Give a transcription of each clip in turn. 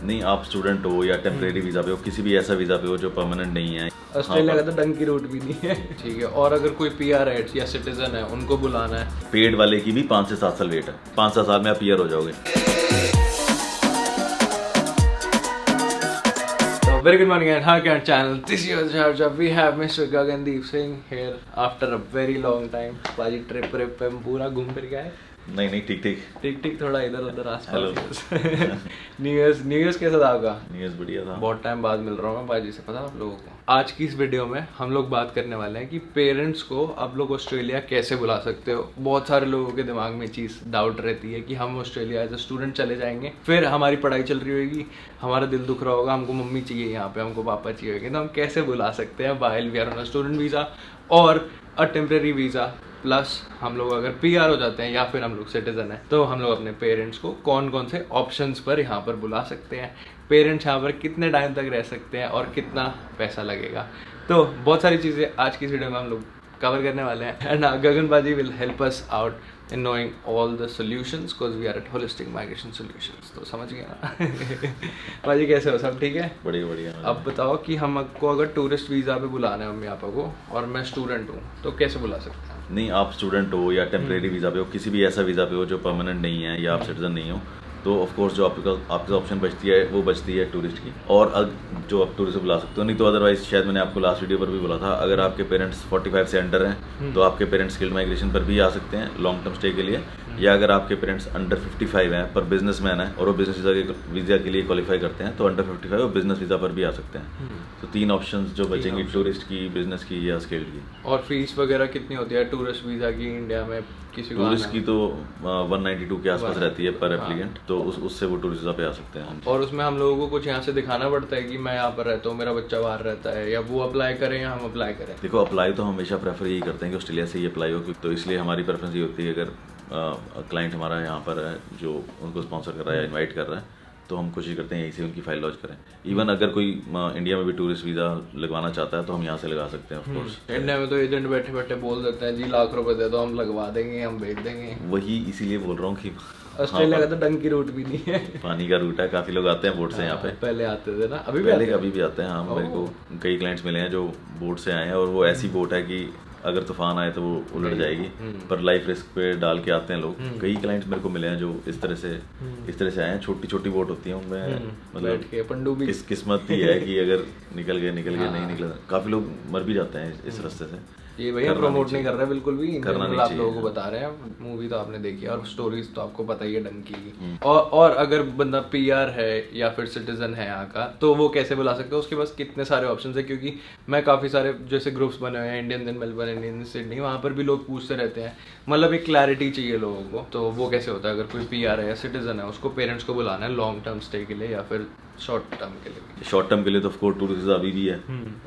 नहीं, आप स्टूडेंट हो या टेम्परेरी वीज़ा पे हो, किसी भी ऐसा वीज़ा पे हो जो परमानेंट नहीं है। ऑस्ट्रेलिया का तो डंकी रूट भी नहीं है। ठीक है, और अगर कोई पीआर है या सिटीजन है उनको बुलाना है। पेड वाले की भी 5 से 7 साल वेट है, 5-7 साल में आप पीआर हो जाओगे। Very good morning and Harkan channel. This is your Sharjah. We have Mr. Gagandeep Singh here after a very long time. पाजी ट्रिप पे पूरा घूम फिर गया है। नहीं, ठीक। थोड़ा इधर उधर आसपास। न्यू ईयर्स कैसा था आपका? न्यू ईयर्स बढ़िया था। बहुत टाइम बाद मिल रहा हूँ मैं बाजी से, पता है आप लोगों को। आज की इस वीडियो में हम लोग बात करने वाले हैं कि पेरेंट्स को आप लोग ऑस्ट्रेलिया कैसे बुला सकते हो। बहुत सारे लोगों के दिमाग में चीज़ डाउट रहती है कि हम ऑस्ट्रेलिया एज अ स्टूडेंट चले जाएंगे, फिर हमारी पढ़ाई चल रही होगी, हमारा दिल दुख रहा होगा, हमको मम्मी चाहिए यहाँ पे, हमको पापा चाहिए होंगे, तो हम कैसे बुला सकते हैं while we are on a student visa और अ टेम्परेरी वीज़ा। प्लस हम लोग अगर पीआर हो जाते हैं या फिर हम लोग सिटीजन हैं तो हम लोग अपने पेरेंट्स को कौन कौन से ऑप्शंस पर यहाँ पर बुला सकते हैं, पेरेंट्स यहाँ पर कितने टाइम तक रह सकते हैं और कितना पैसा लगेगा। तो बहुत सारी चीज़ें आज की इस वीडियो में हम लोग कवर करने वाले हैं एंड गगन बाजी will help us out in knowing all the solutions because we are at holistic migration solutions। तो समझ गए ना? बाजी कैसे हो, सब ठीक है? बढ़िया। अब बताओ कि हमको अगर टूरिस्ट वीज़ा पे बुलाना है मम्मी पापा को और मैं स्टूडेंट हूँ तो कैसे बुला सकते हैं? नहीं, आप स्टूडेंट हो या टेम्परेरी वीज़ा पे हो, किसी भी ऐसा वीज़ा पे हो जो परमानेंट नहीं है या आप सिटीजन नहीं हो, तो ऑफ कोर्स जो आपके ऑप्शन बचती है वो बचती है टूरिस्ट की, और जो आप टूरिस्ट बुला सकते हो। नहीं तो अदरवाइज शायद मैंने आपको लास्ट वीडियो पर भी बोला था, अगर आपके पेरेंट्स 45 से अंडर हैं तो आपके पेरेंट्स स्किल्ड माइग्रेशन पर भी आ सकते हैं लॉन्ग टर्म स्टे के लिए, या अगर आपके पेरेंट्स अंडर 55 हैं पर बिजनेसमैन है और वो बिजनेस वीज़ा के लिए क्वालिफाई करते हैं तो अंडर 55 वो बिजनेस वीज़ा पर भी आ सकते हैं। तो 3 ऑप्शंस जो बचेंगे, टूरिस्ट की, बिजनेस की या स्किल्ड की। और फीस वगैरह कितनी होती है टूरिस्ट वीज़ा की इंडिया में? किसी को टूरिस्ट की तो 192 के आसपास रहती है पर एप्लीकेंट, तो उससे वो टूरिस्ट वीज़ा पे आ सकते हैं। और उसमें हम लोगों को कुछ यहाँ से दिखाना पड़ता है कि मैं यहाँ पर रहता हूँ, मेरा बच्चा बाहर रहता है, या वो अप्लाई करें या हम अप्लाई करें? देखो, अप्लाई तो हम हमेशा प्रेफर यही करते हैं कि ऑस्ट्रेलिया से ही अप्लाई हो, तो इसलिए हमारी प्रेफरेंस ये होती है अगर क्लाइंट हमारा यहाँ पर है जो उनको स्पॉन्सर कर रहा है या इन्वाइट कर रहा है तो हम कोशिश करते हैं यहीं से उनकी फाइल लॉन्च करें। इवन अगर कोई इंडिया में भी टूरिस्ट वीज़ा लगवाना चाहता है तो हम यहाँ से लगा सकते हैं ऑफ कोर्स। इंडिया में तो एजेंट बैठे बैठे बोल देते हैं जी लाख रुपए दे दो, हम लगवा देंगे, हम भेज देंगे। वही इसीलिए बोल रहा हूँ कि ऑस्ट्रेलिया का तो डंकी रूट भी नहीं है, पानी का रूट है। काफ़ी लोग आते हैं बोट से यहाँ पे, पहले आते थे ना, अभी भी आते हैं। हाँ, मेरे को कई क्लाइंट्स मिले हैं जो बोट से आए हैं, और वो ऐसी बोट है कि अगर तूफान आए तो वो उलट जाएगी, पर लाइफ रिस्क पे डाल के आते हैं लोग। कई क्लाइंट्स मेरे को मिले हैं जो इस तरह से आए हैं। छोटी बोट होती है उनमें, मतलब इस किस्मत ही है कि अगर निकल गए नहीं निकले। काफी लोग मर भी जाते हैं इस रास्ते से। ये भैया प्रमोट नहीं कर रहे बिल्कुल भी, आप लोगों को बता रहे हैं। मूवी तो आपने देखी है और स्टोरीज तो आपको पता ही है डंकी की। और अगर बंदा पीआर है या फिर सिटीजन है यहाँ का तो वो कैसे बुला सकते हो? उसके पास कितने सारे ऑप्शंस है, क्योंकि मैं काफी सारे जैसे ग्रुप्स बने हुए हैं, Indian in Melbourne, Indian in Sydney, वहाँ पर भी लोग पूछते रहते हैं। मतलब एक क्लैरिटी चाहिए लोगों को, तो वो कैसे होता है? अगर कोई पीआर है या सिटीजन है उसको पेरेंट्स को बुलाना है लॉन्ग टर्म स्टे के लिए या फिर शॉर्ट टर्म के लिए? शॉर्ट टर्म के लिए तो ऑफ कोर्स टूरिस्ट वीज़ा अभी भी है,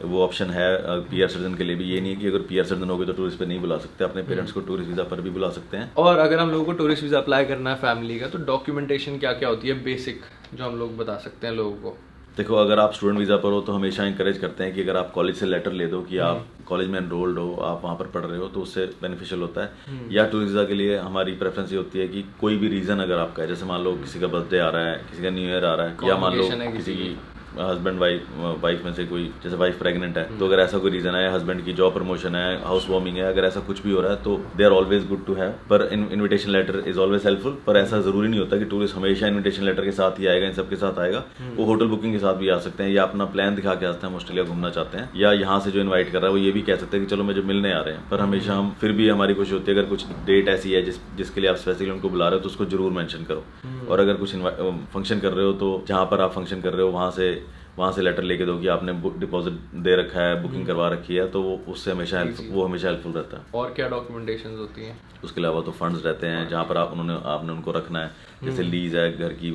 वो ऑप्शन है। पीआर सिटीजन के लिए भी ये नहीं है कि अगर पीआर सिटीजन हो गए तो टूरिस्ट पे नहीं बुला सकते, अपने पेरेंट्स को टूरिस्ट वीज़ा पर भी बुला सकते हैं। और अगर हम लोगों को टूरिस्ट वीज़ा अप्लाई करना है फैमिली का, तो डॉक्यूमेंटेशन क्या क्या होती है बेसिक, जो हम लोग बता सकते हैं लोगों को? देखो, अगर आप स्टूडेंट वीज़ा पर हो तो हमेशा इंकरेज करते हैं कि अगर आप कॉलेज से लेटर ले दो कि आप कॉलेज में एनरोल्ड हो, आप वहाँ पर पढ़ रहे हो, तो उससे बेनिफिशियल होता है। या टूरिस्ट वीज़ा के लिए हमारी प्रेफरेंस ये होती है कि कोई भी रीज़न अगर आपका है, जैसे मान लो किसी का बर्थडे आ रहा है, किसी का न्यू ईयर आ रहा है, या मान लो किसी की हस्बैंड वाइफ में से कोई, जैसे वाइफ प्रेग्नेंट है, तो अगर ऐसा कोई रीजन है, हस्बैंड की जॉब प्रमोशन है, हाउस वार्मिंग है, अगर ऐसा कुछ भी हो रहा है तो they are always good to have. पर invitation letter is always helpful. पर ऐसा जरूरी नहीं होता कि टूरिस्ट हमेशा इनविटेशन लेटर के साथ ही आएगा, इन सब के साथ आएगा। वो होटल बुकिंग के साथ भी आ सकते हैं, या अपना प्लान दिखा के आते हैं, हम ऑस्ट्रेलिया घूमना चाहते हैं, या यहाँ से जो इन्वाइट कर रहा है वो ये भी कह सकते हैं कि चलो मुझे मिलने आ रहे हैं। पर हमेशा हम फिर भी हमारी कोशिश होती है अगर कुछ डेट ऐसी है जिसके लिए आप स्पेसिफिकली उनको बुला रहे हो तो उसको जरूर मेंशन करो। और अगर कुछ फंक्शन कर रहे हो तो जहाँ पर आप फंक्शन कर रहे हो वहाँ से लेटर लेके दो कि आपने डिपॉजिट दे रखा है, बुकिंग करवा रखी है, तो उससे हमेशा हेल्पफुल रहता है। और क्या डॉक्यूमेंटेशन होती हैं? उसके अलावा तो फंड्स रहते हैं जहाँ पर आपने उनको रखना है, जैसे लीज है, घर की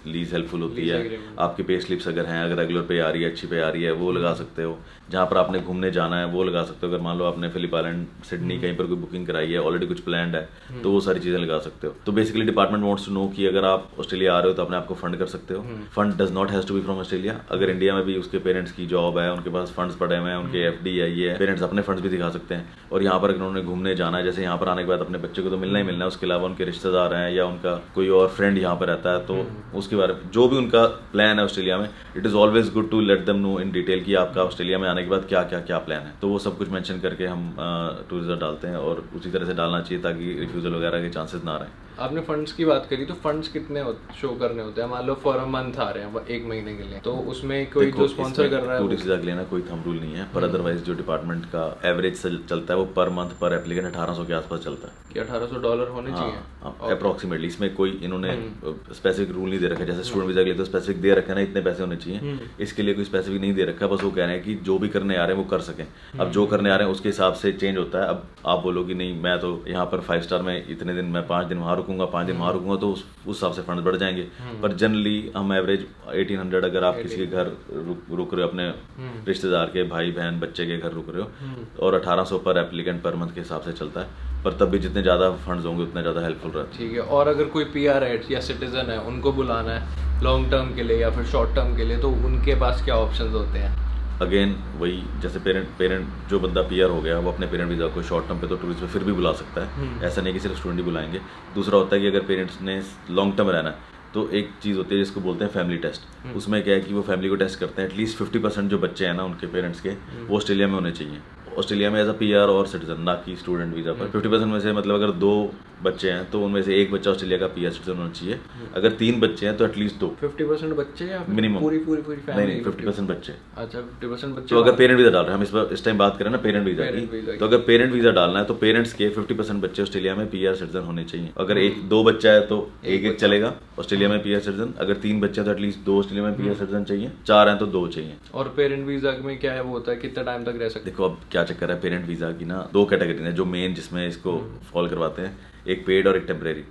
लीज हेल्पफुल होती है। आपके पे स्लिप्स अगर हैं, अगर रेगुलर पे आ रही है, अच्छी पे आ रही है, वो लगा सकते हो। जहाँ पर आपने घूमने जाना है वो लगा सकते हो। अगर मान लो आपने फिलिप आइलैंड, सिडनी कहीं पर कोई बुकिंग कराई है, ऑलरेडी कुछ प्लान है, तो वो सारी चीजें लगा सकते हो। तो basically department wants to know कि अगर आप ऑस्ट्रेलिया आ रहे हो तो अपने आपको फंड कर सकते हो। Fund does not has to be from Australia. अगर इंडिया में भी उसके पेरेंट्स की जॉब है, उनके पास फंड्स पड़े हुए हैं, उनके एफडी है, ये पेरेंट्स अपने फंड्स भी दिखा सकते हैं। और यहाँ पर अगर उन्होंने घूमने जाना है, जैसे यहाँ पर आने के बाद अपने बच्चे को तो मिलना ही मिलना है, उसके अलावा उनके रिश्तेदार हैं या उनका कोई और फ्रेंड यहाँ पर रहता है तो उसके बारे में जो भी उनका प्लान है ऑस्ट्रेलिया में, it is always good to let them know in detail कि आपका ऑस्ट्रेलिया में आने के बाद क्या प्लान है। तो वो सब कुछ मेंशन करके हम टूरिज्म डालते हैं और उसी तरह से डालना चाहिए ताकि रिफ्यूज़ल वगैरह के चांसेस ना रहें। आपने फंड्स की बात करी, तो फंड्स कितने शो करने होते हैं? मान लो फॉर अ मंथ आ रहे हैं 1 महीने के लिए, तो उसमें कोई जो स्पॉन्सर कर रहा है टूरिस्ट वीजा के लिए ना कोई थंब रूल नहीं है, पर अदरवाइज जो डिपार्टमेंट का एवरेज चलता है वो पर मंथ पर एप्लीकेंट 1800 के आसपास चलता है कि $1800 होने चाहिए अप्रोक्सीमेटली। इसमें कोई इन्होंने स्पेसिफिक रूल नहीं दे रखा, जैसे स्टूडेंट वीजा के लिए तो स्पेसिफिक दे रखा है ना इतने पैसे होने चाहिए, इसके लिए कोई स्पेसिफिक नहीं दे रखा, बस वो कह रहे हैं कि जो भी करने आ रहे हैं वो कर सकें। अब जो करने आ रहे हैं उसके हिसाब से चेंज होता है। अब आप बोलो कि नहीं मैं तो यहाँ पर 5 स्टार में इतने दिन, मैं 5 दिन वहाँ रुकूंगा, 5 दिन वहाँ रुकूंगा, तो उस हिसाब से फंड बढ़ जाएंगे। पर जनरली हम एवरेज 1800 अगर आप किसी के घर रुक रहे हो, अपने रिश्तेदार के भाई बहन बच्चे के घर रुक रहे हो, और 1800 पर एप्लीकेंट पर मंथ के हिसाब से चलता है। पर तब भी जितने ज़्यादा फंड्स होंगे उतने ज़्यादा हेल्पफुल रहता है। ठीक है। और अगर कोई PR है या सिटीजन है, उनको बुलाना है लॉन्ग टर्म के लिए या फिर शॉर्ट टर्म के लिए, तो उनके पास क्या ऑप्शंस होते हैं? अगेन वही, जैसे पेरेंट जो बंदा PR हो गया वो अपने पेरेंट वीज़ा को शॉर्ट टर्म पे तो टूरिस्ट पे फिर भी बुला सकता है, ऐसा नहीं कि सिर्फ स्टूडेंट ही बुलाएंगे। दूसरा होता है कि अगर पेरेंट्स ने लॉन्ग टर्म रहना है तो एक चीज़ होती है जिसको बोलते हैं फैमिली टेस्ट। उसमें क्या है कि वो फैमिली को टेस्ट करते हैं, एटलीस्ट 50% जो बच्चे हैं ना उनके पेरेंट्स के, वो ऑस्ट्रेलिया में होने चाहिए, ऑस्ट्रेलिया में एज अ PR और सिटीजन, ना कि स्टूडेंट वीज़ा पर। 50% में से मतलब अगर 2 बच्चे हैं तो उनमें से एक बच्चा ऑस्ट्रेलिया का PR सिटीजन होना चाहिए। अगर 3 बच्चे हैं तो एटलीस्ट 2। 50% बच्चे या मिनिमम? पूरी फैमिली? नहीं 50% बच्चे। अच्छा 50% बच्चे। तो अगर पेरेंट वीज़ा डाल रहे हैं, हम इस टाइम बात करें ना पेरेंट वीज़ा की, तो अगर पेरेंट वीज़ा डालना है तो पेरेंट्स के 50% बच्चे ऑस्ट्रेलिया में PR सिटीजन होने चाहिए। अगर 2 बच्चा है तो एक चलेगा ऑस्ट्रेलिया में PR सिटीजन, अगर 3 बच्चे हैं तो एटलीस्ट 2 ऑस्ट्रेलिया में PR सिटीजन चाहिए, 4 हैं तो 2 चाहिए। और पेरेंट वीज़ा में क्या है, वो होता है कितना टाइम तक रह सकते? देखो अब क्या चक्कर है, पेरेंट वीज़ा की ना 2 कैटेगरी हैं जो मेन जिसमें इसको फॉल करवाते हैं, एक पेड और एक टेम्परेरी।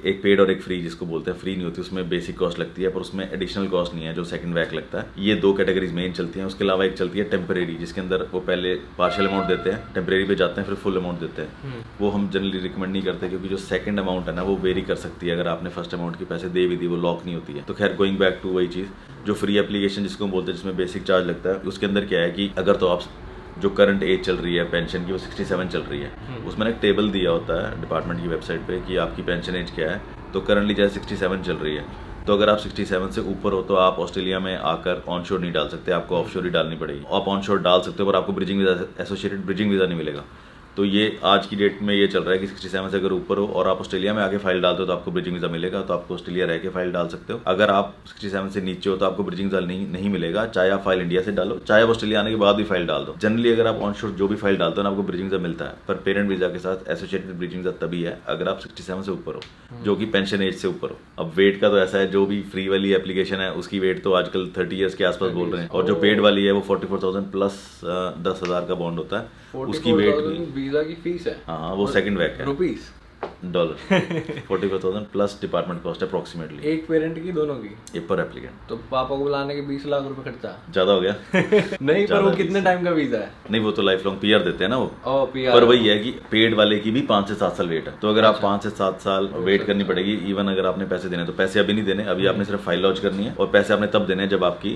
एक पेड और एक फ्री, जिसको बोलते हैं फ्री नहीं होती, उसमें बेसिक कॉस्ट लगती है पर उसमें एडिशनल कॉस्ट नहीं है जो सेकंड वैक लगता है। ये 2 कैटेगरीज मेन चलती हैं। उसके अलावा एक चलती है टेम्परेरी, जिसके अंदर वो पहले पार्शियल अमाउंट देते हैं, टेम्परेरी पे जाते हैं, फिर फुल अमाउंट देते हैं। वो हम जनरली रिकमेंड नहीं करते क्योंकि जो सेकंड अमाउंट है ना वो वेरी कर सकती है। अगर आपने फर्स्ट अमाउंट के पैसे दे भी दी वो लॉक नहीं होती है। तो खैर गोइंग बैक टू वही चीज़, जो फ्री एप्लीकेशन जिसको हम बोलते हैं, जिसमें बेसिक चार्ज लगता है, उसके अंदर क्या है कि अगर तो आप जो करंट एज चल रही है पेंशन की वो 67 चल रही है, उसमें एक टेबल दिया होता है डिपार्टमेंट की वेबसाइट पे कि आपकी पेंशन एज क्या है। तो करंटली जैसे 67 चल रही है, तो अगर आप 67 से ऊपर हो तो आप ऑस्ट्रेलिया में आकर ऑनशोर नहीं डाल सकते, आपको ऑफशोर ही डालनी पड़ेगी। आप ऑनशोर डाल सकते हो पर आपको bridging visa, associated bridging visa नहीं मिलेगा। तो ये आज की डेट में ये चल रहा है कि 67 से अगर ऊपर हो और आप ऑस्ट्रेलिया में आके फाइल डालते हो तो आपको ब्रिजिंग वीज़ा मिलेगा, तो आपको ऑस्ट्रेलिया रह के फाइल डाल सकते हो। अगर आप 67 से नीचे हो तो आपको ब्रिजिंग वीज़ा नहीं मिलेगा, चाहे आप फाइल इंडिया से डालो, चाहे आप ऑस्ट्रेलिया आने के बाद भी फाइल डाल दो। जनरली अगर आप ऑनशोर जो भी फाइल डालते हो ना आपको ब्रिजिंग वीज़ा मिलता है, पर पेरेंट वीज़ा के साथ एसोसिएटेड ब्रिजिंग वीज़ा तभी है अगर आप 67 से ऊपर हो, जो कि पेंशन एज से ऊपर हो। अब वेट का तो ऐसा है, जो भी फ्री वाली एप्लीकेशन है उसकी वेट तो आजकल 30 ईयर्स के आसपास बोल रहे हैं, और जो पेड वाली है वो 44,000 प्लस 10,000 का बॉन्ड होता है, उसकी वेट भी। वीज़ा की फीस है? हाँ वो सेकंड वैक है, rupees $, 44,000 plus department cost approximately. एक पेरेंट की, दोनों की? ये पर एप्लीकेंट। तो पापा को बुलाने के 20 लाख रुपए खर्चा ज्यादा हो गया? नहीं, पर वो कितने टाइम का वीजा है? नहीं वो तो लाइफ लॉन्ग PR देते हैं ना वो। PR। पर वही है कि पेड वाले की भी 5 से 7 साल वेट है, तो अगर आप 5 से 7 साल वेट करनी पड़ेगी। इवन अगर आपने पैसे देने तो पैसे अभी नहीं देने, अभी आपने सिर्फ फाइल लॉन्च करनी है, और पैसे आपने तब देने जब आपकी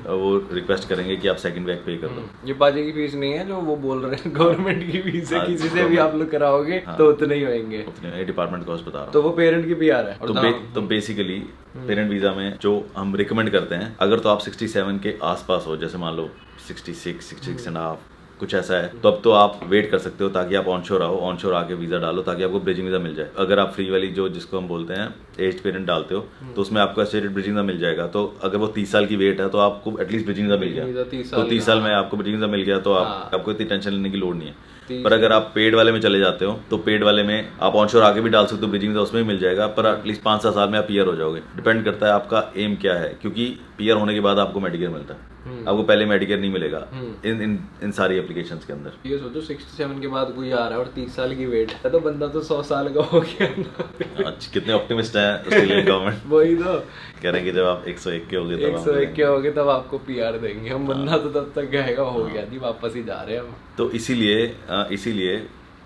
वो रिक्वेस्ट करेंगे कि आप सेकंड वैक पे कर दो। ये बाजी की फीस नहीं है जो वो बोल रहे हैं, गवर्नमेंट की फीस है, किसी से भी आप लोग कराओगे तो उतने ही होंगे, उतने डिपार्टमेंट कॉस्ट बता रहा हूँ। तो वो पेरेंट की PR है। तो बेसिकली पेरेंट वीजा में जो हम रिकमेंड करते हैं, अगर तो आप 67 के आसपास हो, जैसे मान लो 66, 66.5 कुछ ऐसा है, तो अब तो आप वेट कर सकते हो ताकि आप ऑनशोर आओ, ऑनशोर आके वीजा डालो ताकि आपको ब्रिजिंग वीजा मिल जाए। अगर आप फ्री वाली जो जिसको हम बोलते हैं एज्ड पेरेंट डालते हो तो उसमें आपको एसोसिएटेड ब्रिजिंग वीजा मिल जाएगा। तो अगर वो 30 साल की वेट है तो आपको एटलीस्ट ब्रिजिंग वीजा मिल गया, तो 30 साल में आपको ब्रिजिंग वीजा मिल गया, तो आपको इतनी टेंशन लेने की लोड़ नहीं है। पर अगर आप पेड वाले में चले जाते हो तो पेड वाले में आप ऑनशोर आके भी डाल सकते हो, ब्रिजिंग वीजा उसमें भी मिल जाएगा, पर एटलीस्ट 5-7 साल में आप PR हो जाओगे। डिपेंड करता है आपका एम क्या है, क्योंकि PR होने के बाद आपको मेडिकेयर मिलता है, आपको पहले मेडिकेयर नहीं मिलेगा इन सारी एप्लीकेशंस के अंदर। ये सोचो 67 के बाद कोई आ रहा है और 30 साल की वेट है, तो बंदा तो 100 साल का हो गया। कितने ऑप्टिमिस्ट हैं ऑस्ट्रेलियन गवर्नमेंट। वही तो कह रहे हैं कि जब आप 101 के होगे 101 के होगे तब आपको PR देंगे हम। बंदा तो तब तक गएगा, हो गया नहीं, वापस ही जा रहे हैं हम। तो इसीलिए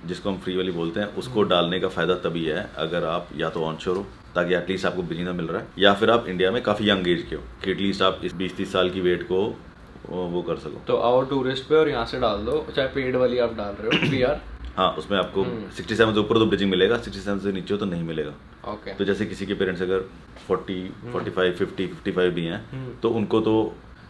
जिसको हम फ्री वाली बोलते हैं उसको डालने का फायदा तभी है अगर आप या तो ऑनशोर हो ताकि एटलीस्ट आपको ब्रिजिंग मिल रहा है, या फिर आप इंडिया में काफी यंग एज के हो कि एटलीस्ट आप इस 20-30 साल की वेट को वो कर सको। तो आओ टूरिस्ट पे और यहाँ से डाल दो, चाहे पेड वाली आप डाल रहे हो PR। हाँ, उसमें आपको 67 से ऊपर तो ब्रिजिंग मिलेगा, 67 से नीचे हो तो नहीं मिलेगा। ओके। तो जैसे किसी के पेरेंट्स अगर 40, 45, 50, 55 भी हैं तो उनको तो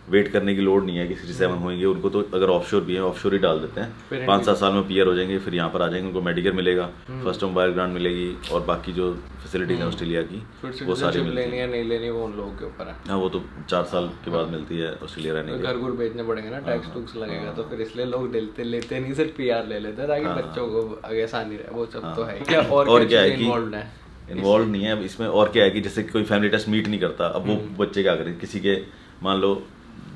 वेट करने की लोड नहीं है कि 67 होंगे। उनको तो अगर ऑफशोर भी है ऑफशोर ही डाल देते हैं, 5-7 साल में पीआर हो जाएंगे, फिर यहाँ पर आ जाएंगे, उनको मेडिकेयर मिलेगा, फर्स्ट होम बायर ग्रांट मिलेगी और बाकी जो फैसिलिटीज हैं ऑस्ट्रेलिया की वो सारी मिलती लेनी है नहीं लेनी वो उन लोगों के ऊपर है। हाँ, वो तो 4 साल के बाद मिलती है ऑस्ट्रेलिया रहने के। घर घुर बेचने पड़ेंगे ना, टैक्स टूक्स लगेगा, तो फिर इसलिए लोग लेते नहीं, सिर्फ पीआर ले लेते हैं ताकि बच्चों को आगे आसानी रहे। वो सब तो है क्या, और क्या है कि इन्वॉल्व इन्वॉल्व नहीं है इसमें। और क्या है कि जैसे कोई फैमिली टेस्ट मीट नहीं करता, अब वो बच्चे क्या करें, किसी के मान लो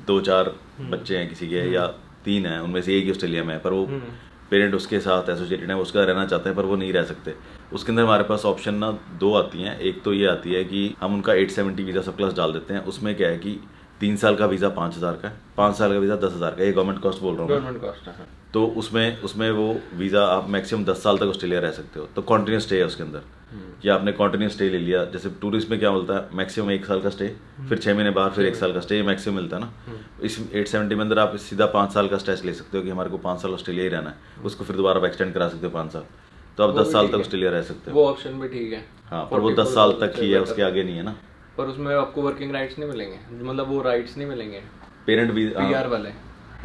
2-4 बच्चे हैं किसी के या 3 हैं, उनमें से एक ही ऑस्ट्रेलिया में है, पर वो पेरेंट उसके साथ एसोसिएटेड है, उसका रहना चाहते हैं पर वो नहीं रह सकते। उसके अंदर हमारे पास ऑप्शन ना 2 आती हैं। एक तो ये आती है कि हम उनका 870 वीज़ा सब क्लास डाल देते हैं। उसमें क्या है कि 3 साल का वीज़ा 5,000 का है, 5 साल का वीज़ा 10,000 का, ये गवर्नमेंट कॉस्ट बोल रहा हूँ, गवर्नमेंट कॉस्ट है। तो उसमें वो वीज़ा आप मैक्सिमम 10 साल तक ऑस्ट्रेलिया रह सकते हो। तो कॉन्टिन्यूस स्टे है उसके अंदर, या आपने कॉन्टिन्यूस स्टे ले लिया। जैसे टूरिस्ट में क्या बोलता है मैक्सिमम 1 साल का स्टे, फिर 6 महीने बाद फिर 1 साल का स्टे मैक्सिमम मिलता है ना। इस 870 में अंदर आप सीधा 5 साल का स्टेज ले सकते हो कि हमारे को 5 साल ऑस्ट्रेलिया ही रहना है, उसको फिर दोबारा एक्सटेंड करा सकते हो 5 साल, तो आप 10 साल तक ऑस्ट्रेलिया रह सकते हो। वो ऑप्शन भी ठीक है। हाँ, पर वो 10 साल तक ही है, उसके आगे नहीं है ना। पर उसमें आपको वर्किंग राइट्स नहीं मिलेंगे, मतलब वो राइट्स नहीं मिलेंगे पेरेंट भी पीआर वाले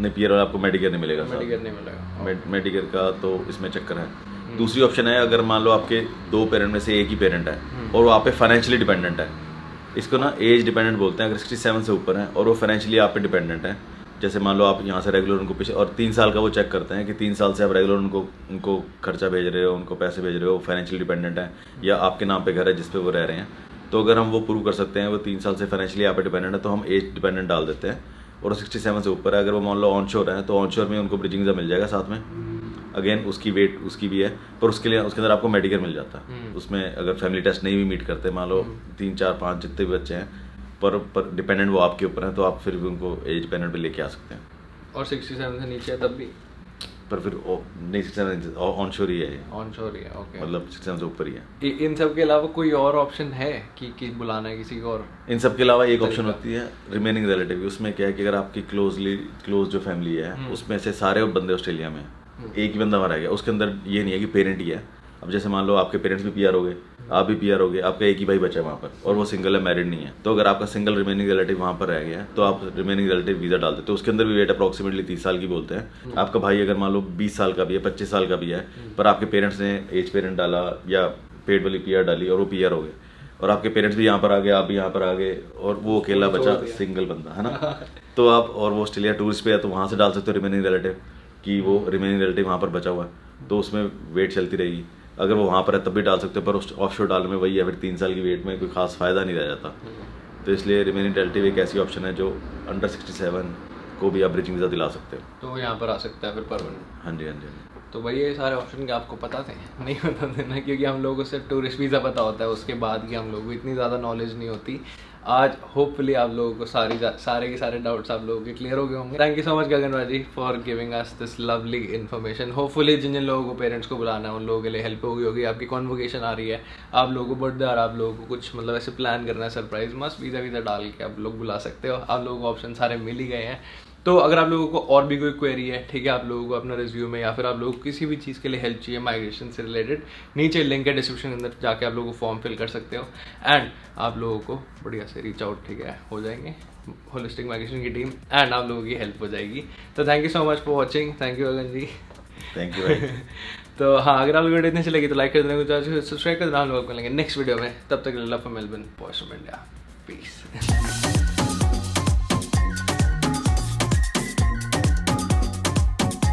नहीं, पीआर वाला आपको मेडिकेयर नहीं मिलेगा। मेडिकेयर नहीं मिलेगा, मेडिकेयर का तो इसमें चक्कर है। दूसरी ऑप्शन है, अगर मान लो आपके 2 पेरेंट में से एक ही पेरेंट है और वो आप पे फाइनेंशियली डिपेंडेंट है, इसको ना एज डिपेंडेंट बोलते हैं। अगर 67 से ऊपर है और वो फाइनेंशियली आप पे डिपेंडेंट है, जैसे मान लो आप यहाँ से रेगुलर उनको पीछे, और 3 साल का वो चेक करते हैं कि 3 साल से आप रेगुलर उनको खर्चा भेज रहे हो, उनको पैसे भेज रहे हो, फाइनेंशियली डिपेंडेंट है या आपके नाम पे घर है जिस पे वो रह रहे हैं, तो अगर हम वो प्रूव कर सकते हैं वो 3 साल से फाइनेंशियली आप पे डिपेंडेंट है, तो हम एज डिपेंडेंट डाल देते हैं। और 67 से ऊपर है, अगर वो मान लो ऑनशोर है तो ऑनशोर में उनको ब्रिजिंग वीज़ा मिल जाएगा साथ में। अगेन उसकी वेट उसकी भी है, पर उसके लिए उसके अंदर आपको मेडिकेयर मिल जाता है। उसमें अगर फैमिली टेस्ट नहीं भी मीट करते, मान लो 3, 4, 5 जितने भी बच्चे हैं, पर डिपेंडेंट वो आपके ऊपर है, तो आप फिर भी उनको एज डिपेंडेंट पे लेके आ सकते हैं। और 67 से नीचे है तब भी, पर फिर नहीं 67 ऑनशोर ही है, ऑनशोर ही है। ओके, मतलब 67 से ऊपर ही है। इन सब के अलावा कोई और ऑप्शन है कि बुलाना है किसी को? और इन सब के अलावा एक ऑप्शन होती है रिमेनिंग रिलेटिव। उसमें क्या है कि अगर आपकी क्लोज जो फैमिली है उसमें से सारे बंदे ऑस्ट्रेलिया में, एक ही बंदा रह गया, उसके अंदर ये नहीं है कि पेरेंट ही है। अब जैसे मान लो आपके पेरेंट्स भी पीआर हो गए, आप भी पीआर हो गए, आपका एक ही भाई बचा है वहाँ पर और वो सिंगल है, मैरिड नहीं है, तो अगर आपका सिंगल रिमेनिंग रिलेटिव वहाँ पर रह गया है तो आप रिमेनिंग रिलेटिव वीज़ा डाल देते हो। उसके अंदर भी वेट अप्रॉक्सीमेटली 30 साल की बोलते हैं। आपका भाई अगर मान लो 20 साल का भी है, 25 साल का भी है, पर आपके पेरेंट्स ने एज पेरेंट डाला या पेड वाली पीआर डाली और वो पीआर हो गए, और आपके पेरेंट्स भी यहाँ पर आ गए, आप भी यहाँ पर आ गए, और वो अकेला बचा सिंगल बंदा है ना, तो आप, और वो ऑस्ट्रेलिया टूरिस्ट पे है तो वहाँ से डाल सकते हो रिमेनिंग रिलेटिव कि वो रिमेनिंग रिलेटिव वहाँ पर बचा हुआ है, तो उसमें वेट चलती रहेगी। अगर वो वहाँ पर है तब भी डाल सकते हो, पर ऑफशोर डालने में वही है, फिर 3 साल की वेट में कोई खास फायदा नहीं रह जाता। तो इसलिए रिमेनिंग रिलेटिव एक ऐसी ऑप्शन है जो अंडर 67 को भी आप ब्रिजिंग वीज़ा दिला सकते हो, तो यहाँ पर आ सकता है फिर परमानेंट। हाँ जी, हाँ जी। तो भाई ये सारे ऑप्शन के आपको पता थे? नहीं पता थे ना, क्योंकि हम लोगों को सिर्फ टूरिस्ट वीज़ा पता होता है, उसके बाद की हम लोगों को इतनी ज़्यादा नॉलेज नहीं होती। आज होपफुली आप लोगों को सारे के सारे डाउट्स आप लोगों के क्लियर हो गए होंगे। Thank you so much Gagan भाई for giving us this lovely information. Hopefully जिन जिन लोगों को पेरेंट्स को बुलाना है उन लोगों के लिए हेल्प होगी। आपकी कॉन्वोकेशन आ रही है, आप लोगों को बर्थडे आ रहा है, आप लोगों को कुछ मतलब ऐसे प्लान करना है सरप्राइज, मस्त वीज़ा डाल के आप लोग बुला सकते हो। आप लोगों को ऑप्शन सारे मिल ही गए हैं। तो अगर आप लोगों को और भी कोई क्वेरी है, ठीक है, आप लोगों को अपना रिज्यूमे या फिर आप लोगों को किसी भी चीज़ के लिए हेल्प चाहिए माइग्रेशन से रिलेटेड, नीचे लिंक है डिस्क्रिप्शन के अंदर, जाके आप लोगों को फॉर्म फिल कर सकते हो एंड आप लोगों को बढ़िया से रीच आउट, ठीक है, हो जाएंगे होलिस्टिक माइग्रेशन की टीम एंड आप लोगों की हेल्प हो जाएगी। तो thank you so much for watching. Thank you Gagan ji, thank you भाई। तो हाँ, अगर आप लोग वीडियो इतनी अच्छी लगी तो लाइक कर देना, सब्सक्राइब कर देना। हम लोग मिलेंगे नेक्स्ट वीडियो में, तब तक love from Melbourne, voice of India, piece.